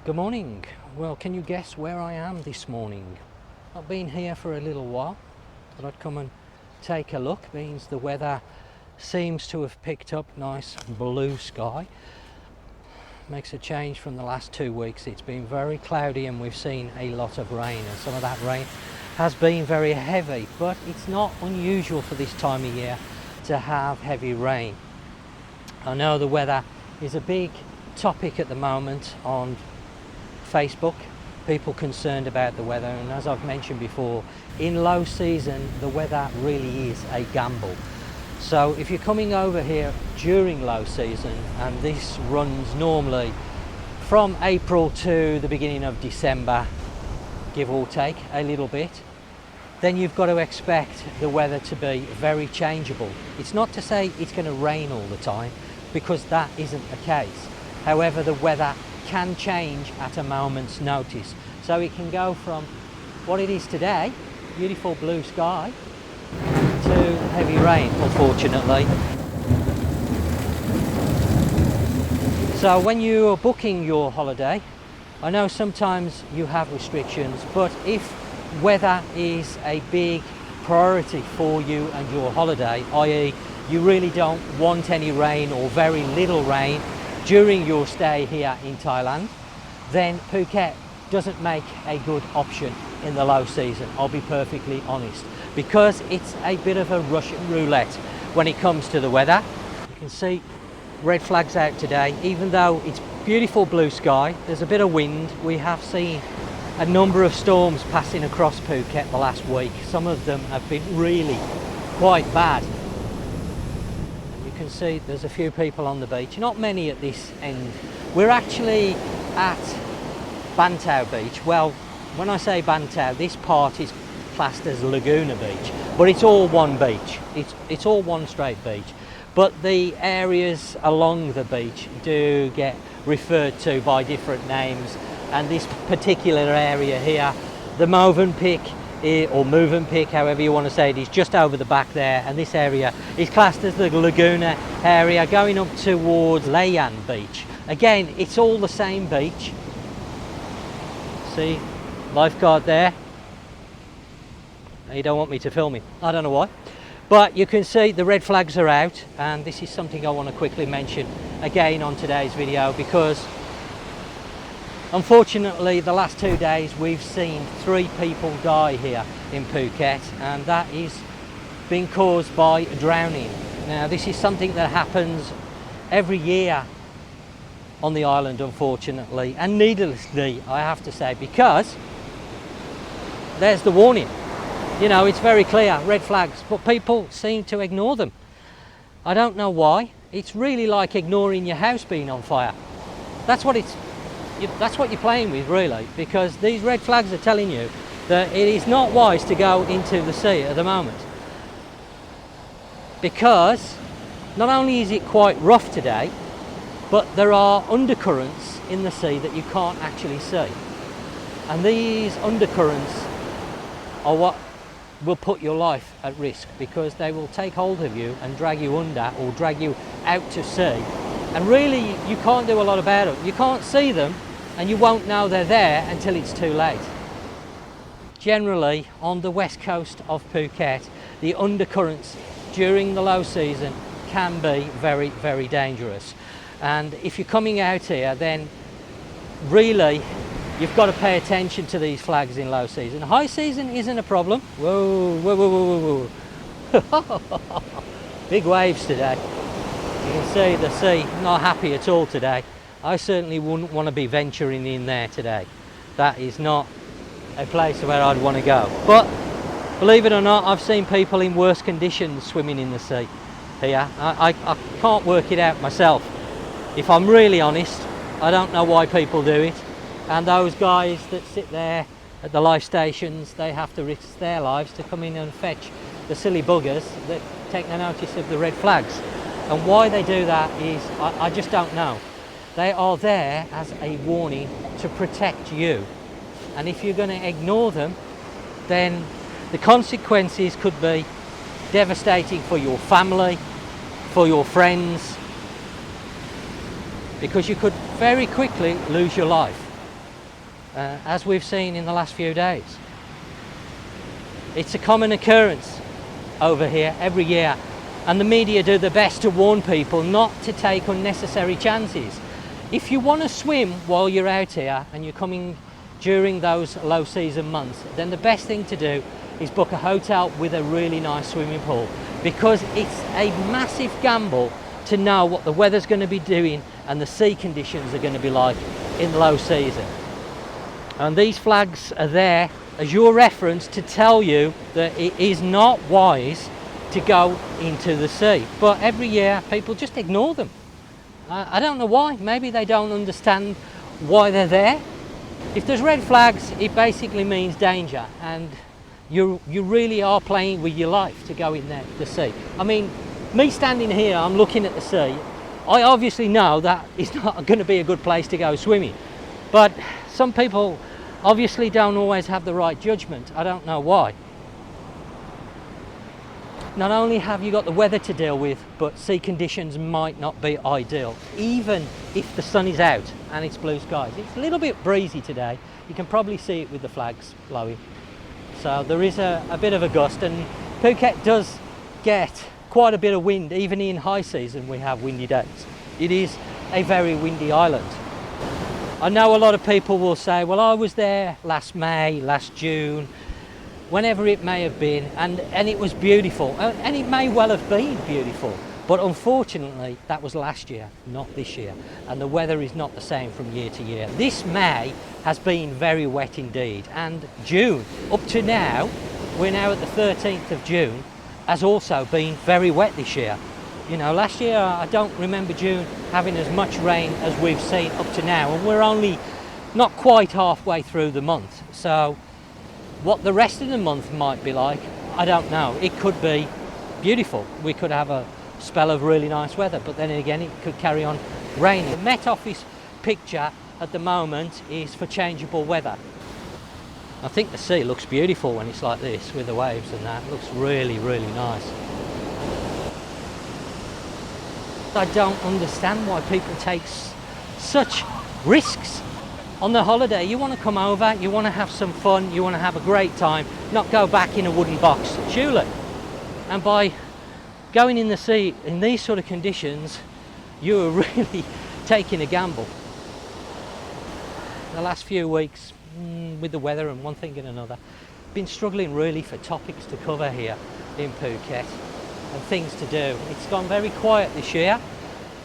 Good morning. Well, can you guess where I am this morning? I've been here for a little while, but I'd come and take a look. Means the weather seems to have picked up. Nice blue sky. Makes a change from the last 2 weeks. It's been very cloudy and we've seen a lot of rain, and some of that rain has been very heavy, but it's not unusual for this time of year to have heavy rain. I know the weather is a big topic at the moment on Facebook, people concerned about the weather, and as I've mentioned before, in low season the weather really is a gamble. So if you're coming over here during low season, and this runs normally from April to the beginning of December, give or take a little bit, then you've got to expect the weather to be very changeable. It's not to say it's going to rain all the time, because that isn't the case. However, the weather can change at a moment's notice. So it can go from what it is today, beautiful blue sky, to heavy rain, unfortunately. So when you are booking your holiday, I know sometimes you have restrictions, but if weather is a big priority for you and your holiday, i.e. you really don't want any rain or very little rain during your stay here in Thailand, then Phuket doesn't make a good option in the low season. I'll be perfectly honest, because it's a bit of a Russian roulette when it comes to the weather. You can see red flags out today. Even though it's beautiful blue sky, there's a bit of wind. We have seen a number of storms passing across Phuket the last week. Some of them have been really quite bad. You can see there's a few people on the beach, not many at this end. We're actually at Bang Tao Beach. Well, when I say Bang Tao, this part is classed as Laguna Beach, but it's all one beach. It's all one straight beach. But the areas along the beach do get referred to by different names, and this particular area here, the Movenpick, or Movenpick, however you want to say it, is just over the back there, and this area is classed as the Laguna area going up towards Layan Beach. Again, it's all the same beach. See, lifeguard there. You don't want me to film him, I don't know why. But you can see the red flags are out, and this is something I want to quickly mention again on today's video, because unfortunately the last 2 days we've seen 3 people die here in Phuket, and that is being caused by drowning. Now this is something that happens every year on the island, unfortunately, and needlessly I have to say, because there's the warning. You know, it's very clear, red flags, but people seem to ignore them. I don't know why. It's really like ignoring your house being on fire. That's what you're playing with, really, because these red flags are telling you that it is not wise to go into the sea at the moment. Because not only is it quite rough today, but there are undercurrents in the sea that you can't actually see. And these undercurrents are what will put your life at risk, because they will take hold of you and drag you under, or drag you out to sea, and really you can't do a lot about it. You can't see them, and you won't know they're there until it's too late. Generally on the west coast of Phuket, the undercurrents during the low season can be very, very dangerous, and if you're coming out here, then really you've got to pay attention to these flags in low season. High season isn't a problem. Whoa, whoa, whoa, whoa, whoa. Big waves today. You can see the sea not happy at all today. I certainly wouldn't want to be venturing in there today. That is not a place where I'd want to go. But believe it or not, I've seen people in worse conditions swimming in the sea here. I can't work it out myself. If I'm really honest, I don't know why people do it. And those guys that sit there at the life stations, they have to risk their lives to come in and fetch the silly buggers that take no notice of the red flags. And why they do that is, I just don't know. They are there as a warning to protect you. And if you're going to ignore them, then the consequences could be devastating for your family, for your friends, because you could very quickly lose your life. as we've seen in the last few days. It's a common occurrence over here every year, and the media do their best to warn people not to take unnecessary chances. If you want to swim while you're out here and you're coming during those low season months, then the best thing to do is book a hotel with a really nice swimming pool, because it's a massive gamble to know what the weather's going to be doing and the sea conditions are going to be like in low season. And these flags are there as your reference to tell you that it is not wise to go into the sea. But every year people just ignore them. I don't know why. Maybe they don't understand why they're there. If there's red flags, it basically means danger, and you really are playing with your life to go in there, the sea. I mean, me standing here, I'm looking at the sea. I obviously know that it's not going to be a good place to go swimming, but some people obviously don't always have the right judgment. I don't know why. Not only have you got the weather to deal with, but sea conditions might not be ideal, even if the sun is out and it's blue skies. It's a little bit breezy today. You can probably see it with the flags blowing. So there is a bit of a gust, and Phuket does get quite a bit of wind. Even in high season we have windy days. It is a very windy island. I know a lot of people will say, well, I was there last May, last June, whenever it may have been, and it was beautiful, and it may well have been beautiful, but unfortunately that was last year, not this year, and the weather is not the same from year to year. This May has been very wet indeed, and June up to now, we're now at the 13th of June, has also been very wet this year. You know, last year I don't remember June having as much rain as we've seen up to now, and we're only not quite halfway through the month. So what the rest of the month might be like, I don't know. It could be beautiful. We could have a spell of really nice weather, but then again it could carry on raining. The Met Office picture at the moment is for changeable weather. I think the sea looks beautiful when it's like this with the waves and that. It looks really, really nice. I don't understand why people take such risks on the holiday. You want to come over, you want to have some fun, you want to have a great time, not go back in a wooden box, surely. And by going in the sea in these sort of conditions, you are really taking a gamble. The last few weeks, with the weather and one thing and another, been struggling really for topics to cover here in Phuket and things to do. It's gone very quiet this year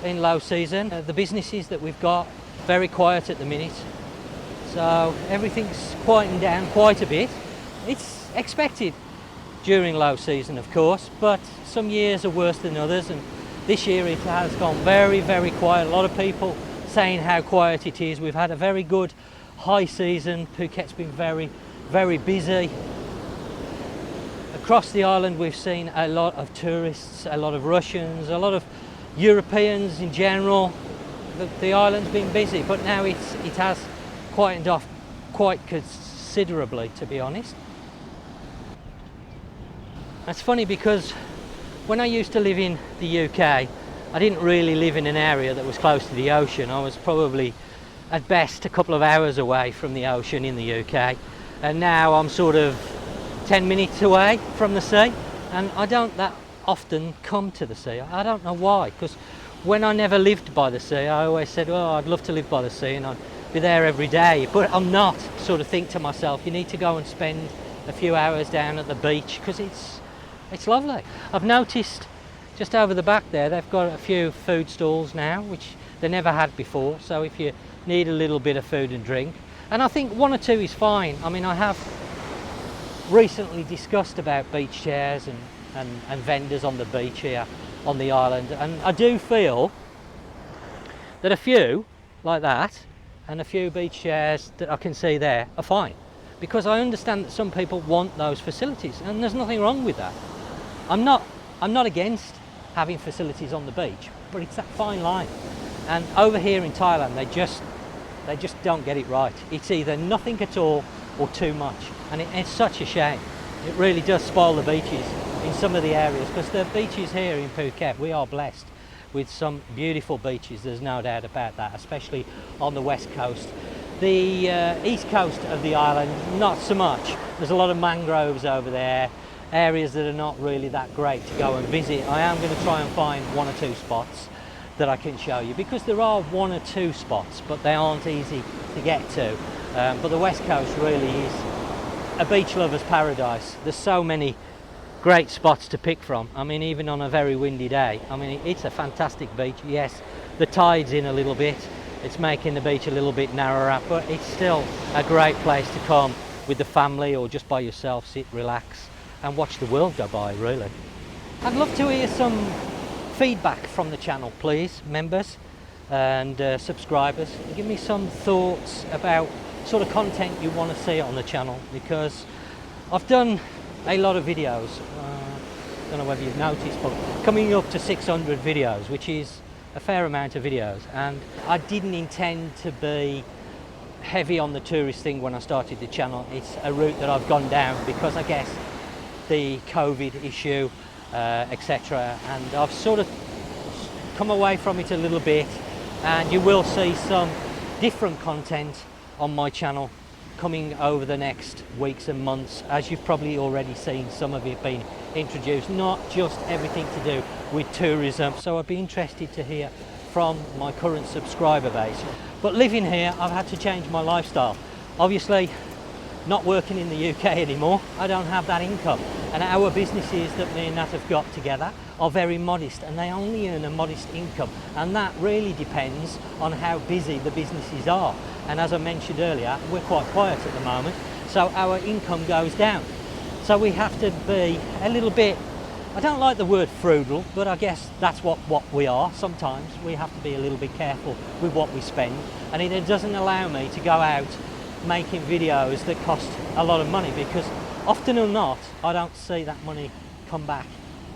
in low season. The businesses that we've got, very quiet at the minute. So everything's quieting down quite a bit. It's expected during low season, of course, but some years are worse than others, and this year it has gone very, very quiet. A lot of people saying how quiet it is. We've had a very good high season. Phuket's been very, very busy. Across the island we've seen a lot of tourists, a lot of Russians, a lot of Europeans in general. The island's been busy, but now it has quietened off quite considerably, to be honest. That's funny because when I used to live in the UK, I didn't really live in an area that was close to the ocean. I was probably at best a couple of hours away from the ocean in the UK, and now I'm sort of 10 minutes away from the sea, and I don't that often come to the sea. I don't know why, because when I never lived by the sea, I always said, oh, I'd love to live by the sea and I'd be there every day, but I'm not. Sort of think to myself, you need to go and spend a few hours down at the beach because it's lovely. I've noticed just over the back there they've got a few food stalls now, which they never had before, so if you need a little bit of food and drink, and I think one or two is fine. I mean, I have recently discussed about beach chairs and vendors on the beach here on the island, and I do feel that a few like that and a few beach chairs that I can see there are fine, because I understand that some people want those facilities, and there's nothing wrong with that. I'm not against having facilities on the beach, but it's that fine line, and over here in Thailand they just don't get it right. It's either nothing at all or too much, and it's such a shame. It really does spoil the beaches in some of the areas, because the beaches here in Phuket, we are blessed with some beautiful beaches, there's no doubt about that, especially on the west coast. The east coast of the island, not so much. There's a lot of mangroves over there, areas that are not really that great to go and visit. I am going to try and find one or two spots that I can show you, because there are one or two spots, but they aren't easy to get to. But the west coast really is a beach lover's paradise. There's so many great spots to pick from. I mean, even on a very windy day, I mean, it's a fantastic beach. Yes, the tide's in a little bit, it's making the beach a little bit narrower, but it's still a great place to come with the family or just by yourself, sit, relax and watch the world go by, really. I'd love to hear some feedback from the channel, please, members and subscribers. Give me some thoughts about sort of content you want to see on the channel, because I've done a lot of videos. Don't know whether you've noticed, but coming up to 600 videos, which is a fair amount of videos, and I didn't intend to be heavy on the tourist thing when I started the channel. It's a route that I've gone down because I guess the COVID issue, etc., and I've sort of come away from it a little bit, and you will see some different content on my channel coming over the next weeks and months, as you've probably already seen some of it being introduced, not just everything to do with tourism. So I'd be interested to hear from my current subscriber base. But living here, I've had to change my lifestyle. Obviously, not working in the UK anymore, I don't have that income, and our businesses that me and Nat have got together are very modest, and they only earn a modest income, and that really depends on how busy the businesses are. And as I mentioned earlier, we're quite quiet at the moment, so our income goes down. So we have to be a little bit, I don't like the word frugal, but I guess that's what we are. Sometimes we have to be a little bit careful with what we spend, and it doesn't allow me to go out making videos that cost a lot of money, because often or not I don't see that money come back.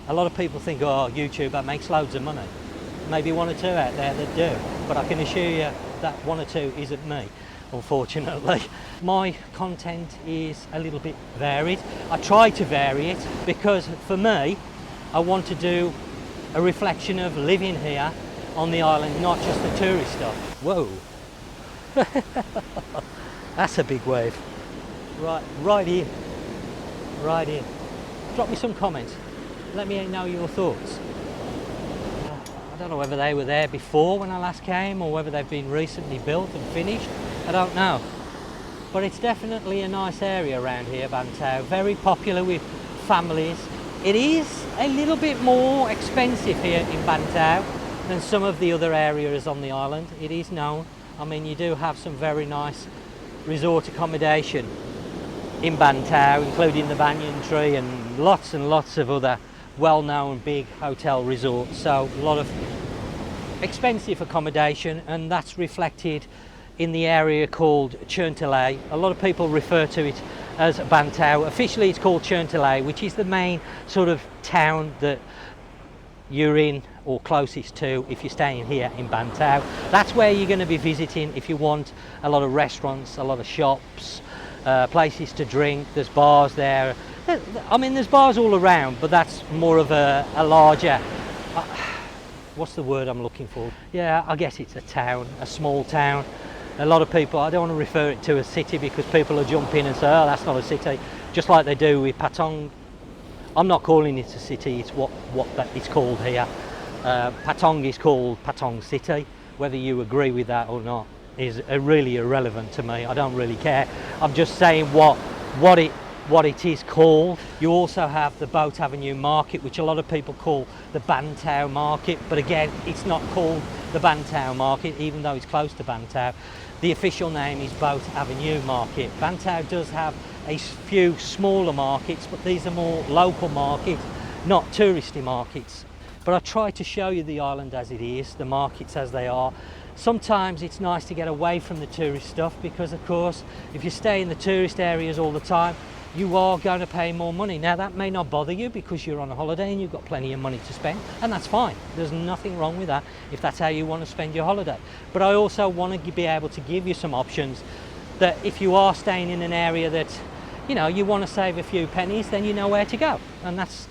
A lot of people think, oh, YouTuber makes loads of money. Maybe one or two out there that do, but I can assure you that one or two isn't me, unfortunately. My content is a little bit varied. I try to vary it because for me, I want to do a reflection of living here on the island, not just the tourist stuff. Whoa. That's a big wave. Right in. Right in. Drop me some comments. Let me know your thoughts. I don't know whether they were there before when I last came, or whether they've been recently built and finished. I don't know. But it's definitely a nice area around here, Bang Tao. Very popular with families. It is a little bit more expensive here in Bang Tao than some of the other areas on the island. It is known. I mean, you do have some very nice resort accommodation in Bang Tao, including the Banyan Tree and lots of other well-known big hotel resorts. So a lot of expensive accommodation, and that's reflected in the area called Cherntalay. A lot of people refer to it as Bang Tao. Officially it's called Cherntalay, which is the main sort of town that you're in or closest to if you're staying here in Bang Tao. That's where you're going to be visiting if you want a lot of restaurants, a lot of shops, places to drink. There's bars there. I mean, there's bars all around, but that's more of a larger, what's the word I'm looking for? Yeah, I guess it's a town, a small town. A lot of people, I don't want to refer it to a city because people will jump in and say, oh, that's not a city, just like they do with Patong. I'm not calling it a city, it's what it's called here. Patong is called Patong City. Whether you agree with that or not is really irrelevant to me. I don't really care. I'm just saying what it is called. You also have the Boat Avenue Market, which a lot of people call the Bang Tao Market, but again, it's not called the Bang Tao Market, even though it's close to Bang Tao. The official name is Boat Avenue Market. Bang Tao does have a few smaller markets, but these are more local markets, not touristy markets. But I try to show you the island as it is, the markets as they are. Sometimes it's nice to get away from the tourist stuff because, of course, if you stay in the tourist areas all the time, you are going to pay more money. Now, that may not bother you because you're on a holiday and you've got plenty of money to spend, and that's fine. There's nothing wrong with that if that's how you want to spend your holiday. But I also want to be able to give you some options that if you are staying in an area that, you know, you want to save a few pennies, then you know where to go. And that's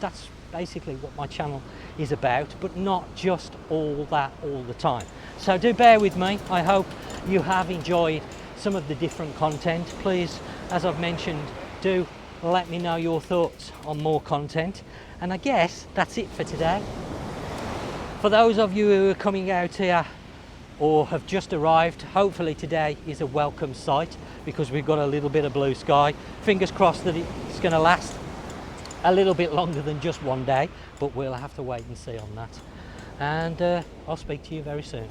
basically what my channel is about, but not just all that all the time. So do bear with me. I hope you have enjoyed some of the different content. Please, as I've mentioned, do let me know your thoughts on more content. And I guess that's it for today. For those of you who are coming out here or have just arrived, hopefully today is a welcome sight, because we've got a little bit of blue sky. Fingers crossed that it's going to last a little bit longer than just one day, but we'll have to wait and see on that. And I'll speak to you very soon.